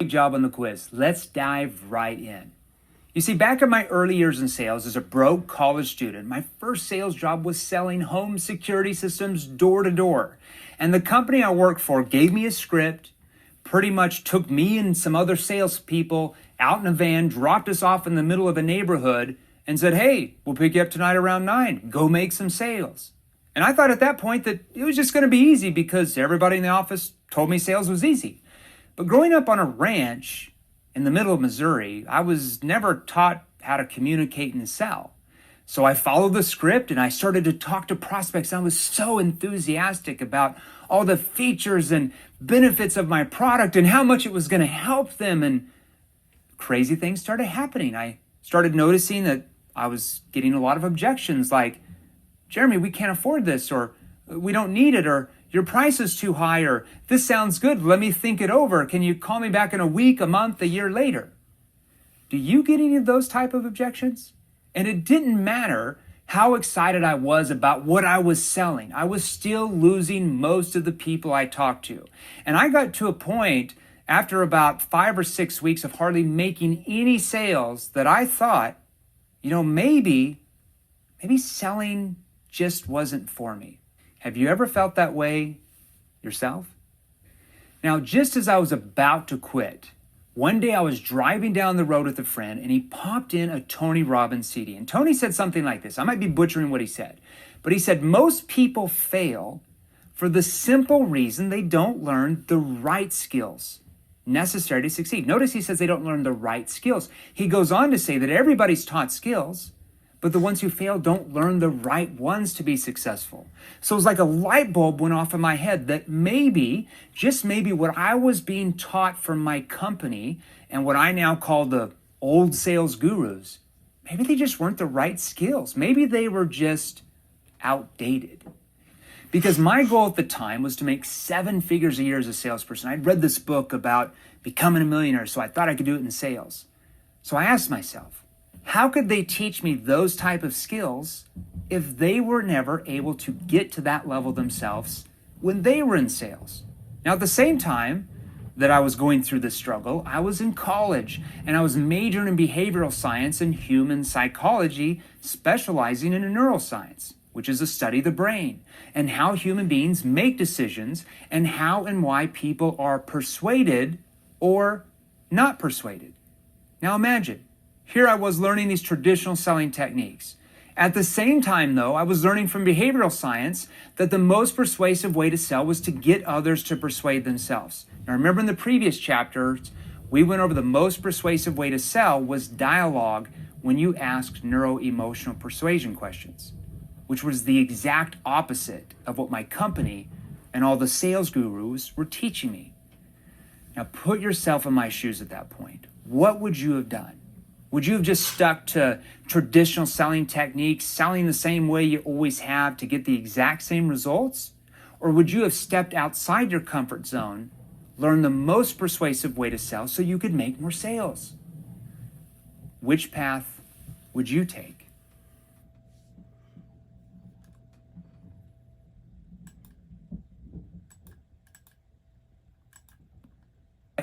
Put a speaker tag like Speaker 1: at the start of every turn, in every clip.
Speaker 1: Good job on the quiz. Let's dive right in. You see, back in my early years in sales as a broke college student, my first sales job was selling home security systems door to door. And the company I worked for gave me a script, pretty much took me and some other salespeople out in a van, dropped us off in the middle of a neighborhood, and said, hey, we'll pick you up tonight around 9. Go make some sales. And I thought at that point that it was just going to be easy because everybody in the office told me sales was easy. But growing up on a ranch in the middle of Missouri, I was never taught how to communicate and sell. So I followed the script and I started to talk to prospects. I was so enthusiastic about all the features and benefits of my product and how much it was going to help them. And crazy things started happening. I started noticing that I was getting a lot of objections like, Jeremy, we can't afford this, or we don't need it, or your price is too high, or this sounds good, let me think it over. Can you call me back in a week, a month, a year later? Do you get any of those type of objections? And it didn't matter how excited I was about what I was selling. I was still losing most of the people I talked to. And I got to a point after about 5 or 6 weeks of hardly making any sales that I thought, maybe selling just wasn't for me. Have you ever felt that way yourself? Now, just as I was about to quit, one day I was driving down the road with a friend and he popped in a Tony Robbins CD. And Tony said something like this. I might be butchering what he said, but he said, most people fail for the simple reason they don't learn the right skills necessary to succeed. Notice he says they don't learn the right skills. He goes on to say that everybody's taught skills, but the ones who fail don't learn the right ones to be successful. So it was like a light bulb went off in my head that maybe, just maybe, what I was being taught from my company and what I now call the old sales gurus, maybe they just weren't the right skills. Maybe they were just outdated. Because my goal at the time was to make 7 figures a year as a salesperson. I'd read this book about becoming a millionaire, so I thought I could do it in sales. So I asked myself, how could they teach me those type of skills if they were never able to get to that level themselves when they were in sales? Now, at the same time that I was going through this struggle, I was in college and I was majoring in behavioral science and human psychology, specializing in neuroscience, which is a study of the brain and how human beings make decisions and how and why people are persuaded or not persuaded. Now imagine, here I was learning these traditional selling techniques. At the same time, though, I was learning from behavioral science that the most persuasive way to sell was to get others to persuade themselves. Now, remember in the previous chapters, we went over the most persuasive way to sell was dialogue when you asked neuro-emotional persuasion questions, which was the exact opposite of what my company and all the sales gurus were teaching me. Now, put yourself in my shoes at that point. What would you have done? Would you have just stuck to traditional selling techniques, selling the same way you always have to get the exact same results? Or would you have stepped outside your comfort zone, learned the most persuasive way to sell so you could make more sales? Which path would you take?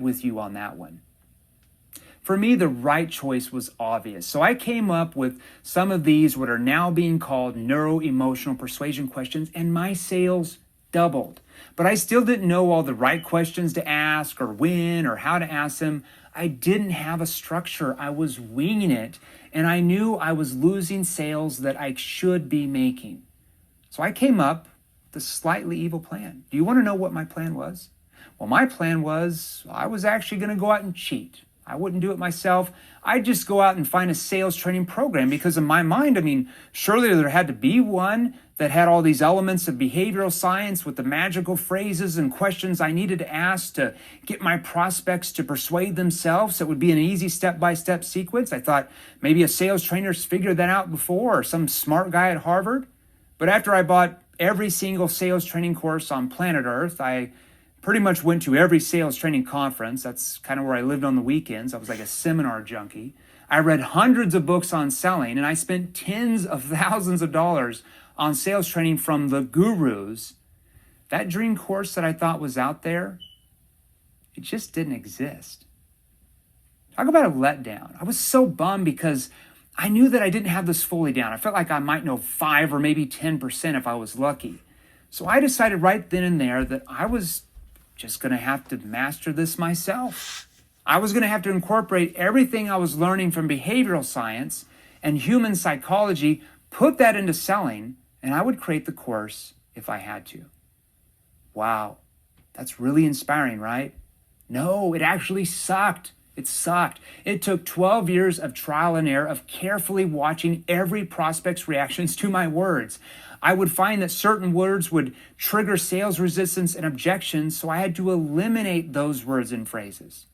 Speaker 1: With you on that one. For me, the right choice was obvious. So I came up with some of these, what are now being called neuro-emotional persuasion questions, and my sales doubled. But I still didn't know all the right questions to ask or when or how to ask them. I didn't have a structure. I was winging it, and I knew I was losing sales that I should be making. So I came up with a slightly evil plan. Do you want to know what my plan was? Well, my plan was I was actually going to go out and cheat. I wouldn't do it myself. I'd just go out and find a sales training program because in my mind, surely there had to be one that had all these elements of behavioral science with the magical phrases and questions I needed to ask to get my prospects to persuade themselves. It would be an easy step-by-step sequence. I thought maybe a sales trainer's figured that out before or some smart guy at Harvard. But after I bought every single sales training course on planet Earth, I pretty much went to every sales training conference. That's kind of where I lived on the weekends. I was like a seminar junkie. I read hundreds of books on selling, and I spent tens of thousands of dollars on sales training from the gurus. That dream course that I thought was out there, it just didn't exist. Talk about a letdown. I was so bummed because I knew that I didn't have this fully down. I felt like I might know 5 or maybe 10% if I was lucky. So I decided right then and there that I was just going to have to master this myself. I was going to have to incorporate everything I was learning from behavioral science and human psychology, put that into selling, and I would create the course if I had to. Wow, that's really inspiring, right? No, it actually sucked. It sucked. It took 12 years of trial and error of carefully watching every prospect's reactions to my words. I would find that certain words would trigger sales resistance and objections, so I had to eliminate those words and phrases.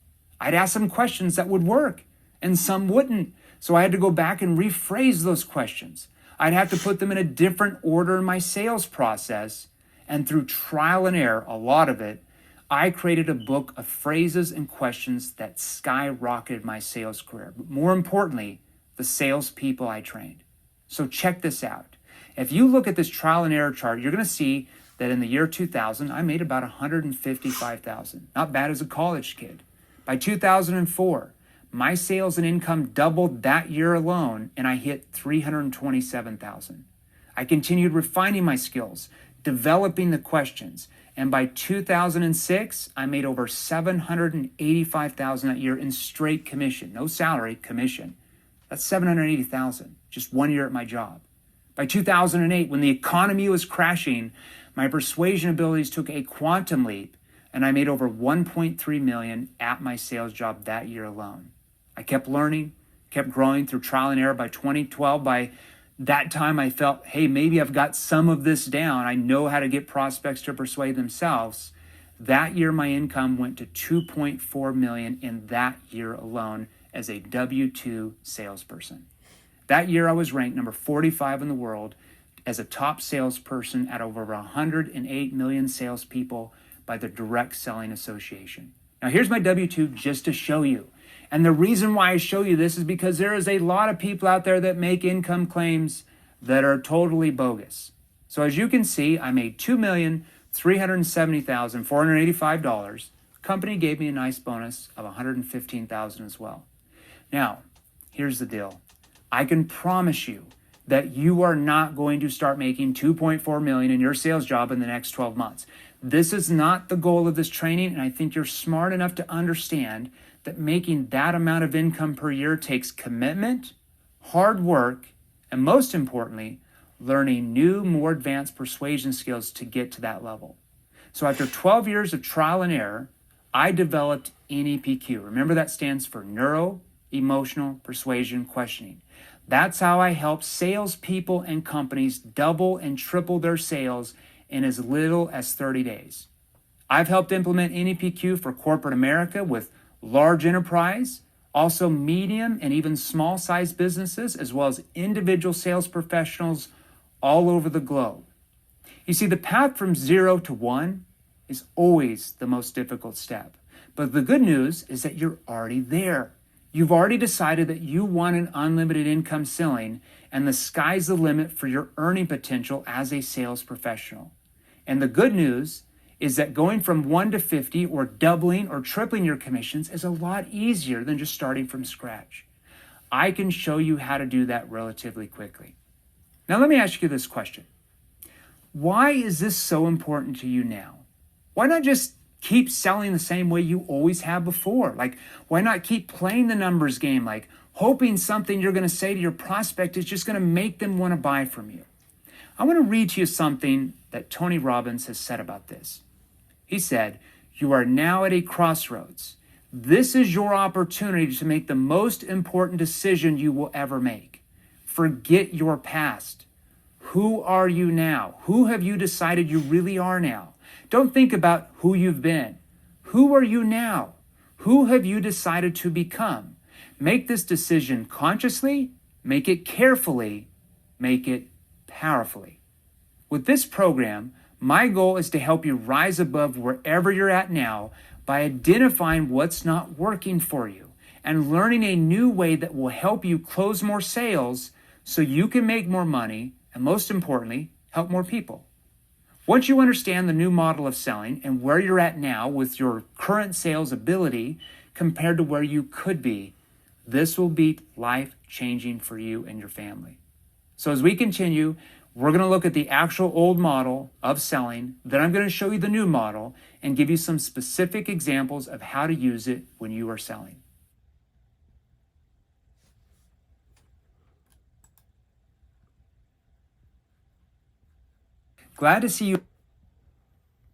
Speaker 1: I'd ask some questions that would work, and some wouldn't, so I had to go back and rephrase those questions. I'd have to put them in a different order in my sales process, and through trial and error, a lot of it, I created a book of phrases and questions that skyrocketed my sales career. But more importantly, the salespeople I trained. So check this out. If you look at this trial and error chart, you're going to see that in the year 2000, I made about $155,000. Not bad as a college kid. By 2004, my sales and income doubled that year alone, and I hit $327,000. I continued refining my skills, developing the questions, and by 2006, I made over $785,000 that year in straight commission. No salary, commission. That's $780,000, just 1 year at my job. By 2008, when the economy was crashing, my persuasion abilities took a quantum leap, and I made over $1.3 million at my sales job that year alone. I kept learning, kept growing through trial and error. By 2012, by that time I felt, hey, maybe I've got some of this down. I know how to get prospects to persuade themselves. That year, my income went to $2.4 million in that year alone as a W-2 salesperson. That year, I was ranked number 45 in the world as a top salesperson at over 108 million salespeople by the Direct Selling Association. Now, here's my W-2 just to show you. And the reason why I show you this is because there is a lot of people out there that make income claims that are totally bogus. So as you can see, I made $2,370,485. The company gave me a nice bonus of $115,000 as well. Now, here's the deal. I can promise you that you are not going to start making $2.4 million in your sales job in the next 12 months. This is not the goal of this training, and I think you're smart enough to understand that making that amount of income per year takes commitment, hard work, and most importantly, learning new, more advanced persuasion skills to get to that level. So after 12 years of trial and error, I developed NEPQ. Remember, that stands for Neuro Emotional Persuasion Questioning. That's how I help salespeople and companies double and triple their sales in as little as 30 days. I've helped implement NEPQ for corporate America with large enterprise, also medium and even small-sized businesses, as well as individual sales professionals all over the globe. You see, the path from 0 to 1 is always the most difficult step. But the good news is that you're already there. You've already decided that you want an unlimited income ceiling, and the sky's the limit for your earning potential as a sales professional. And the good news is that going from 1 to 50 or doubling or tripling your commissions is a lot easier than just starting from scratch. I can show you how to do that relatively quickly. Now let me ask you this question. Why is this so important to you now? Why not just keep selling the same way you always have before? Like, why not keep playing the numbers game, like hoping something you're going to say to your prospect is just going to make them want to buy from you? I want to read to you something that Tony Robbins has said about this. He said, "You are now at a crossroads. This is your opportunity to make the most important decision you will ever make. Forget your past. Who are you now? Who have you decided you really are now? Don't think about who you've been. Who are you now? Who have you decided to become? Make this decision consciously, make it carefully, make it powerfully." With this program, my goal is to help you rise above wherever you're at now by identifying what's not working for you and learning a new way that will help you close more sales so you can make more money and, most importantly, help more people. Once you understand the new model of selling and where you're at now with your current sales ability compared to where you could be, This will be life-changing for you and your family. So as we continue, we're going to look at the actual old model of selling. Then I'm going to show you the new model and give you some specific examples of how to use it when you are selling. Glad to see you